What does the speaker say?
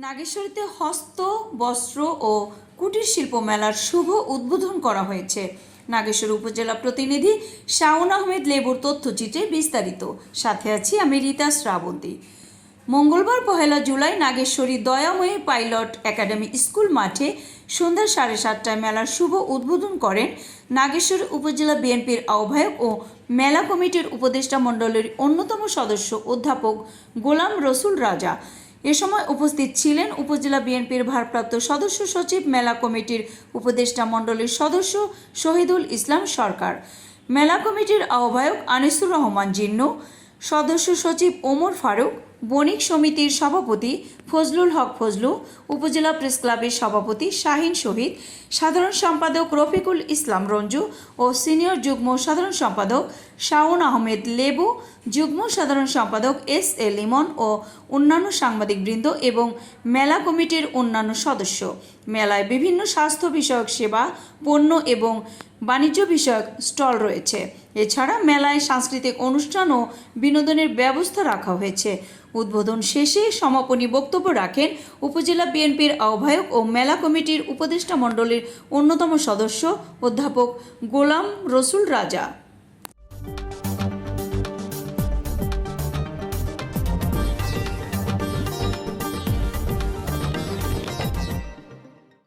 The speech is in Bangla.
নাগেশ্বরীতে হস্ত বস্ত্র ও কুটির শিল্প মেলার শুভ উদ্বোধন করা হয়েছে। নাগেশ্বর উপজেলা প্রতিনিধি শাওন আহমেদ লেবুর তথ্যচিত্রে বিস্তারিত। সাথে আছি আমি রীতা শ্রাবন্তী। মঙ্গলবার 1 July Nageshwari Dayamayi pilot academy school মাঠে সন্ধ্যা 7:30টায় মেলার শুভ উদ্বোধন করেন নাগেশ্বর উপজেলা বিএনপির আহ্বায়ক ও মেলা কমিটির উপদেষ্টা মণ্ডলীর অন্যতম সদস্য অধ্যাপক গোলাম রসুল রাজা। এ সময় উপস্থিত ছিলেন উপজেলা বিএনপির ভারপ্রাপ্ত সদস্য সচিব, মেলা কমিটির উপদেষ্টা মণ্ডলীর সদস্য শহীদুল ইসলাম সরকার, মেলা কমিটির আহ্বায়ক আনিসুর রহমান জিন্নু, সদস্য সচিব ওমর ফারুক, বণিক সমিতির সভাপতি ফজলুল হক ফজলু, উপজেলা প্রেস ক্লাবের সভাপতি শাহিন শহীদ, সাধারণ সম্পাদক রফিকুল ইসলাম রঞ্জু ও সিনিয়র যুগ্ম সাধারণ সম্পাদক শাওন আহমেদ লেবু, যুগ্ম সাধারণ সম্পাদক এস.এ. লিমন ও অন্যান্য সাংবাদিকবৃন্দ এবং মেলা কমিটির অন্যান্য সদস্য। মেলায় বিভিন্ন স্বাস্থ্য বিষয়ক সেবা, পণ্য এবং বাণিজ্য বিষয়ক স্টল রয়েছে। এছাড়া মেলায় সাংস্কৃতিক অনুষ্ঠান ও বিনোদনের ব্যবস্থা রাখা হয়েছে। উদ্বোধন শেষে সমাপনী বক্তব্য রাখেন উপজেলা বিএনপির আহ্বায়ক ও মেলা কমিটির উপদেষ্টা মণ্ডলীর অন্যতম সদস্য অধ্যাপক গোলাম রসুল রাজা।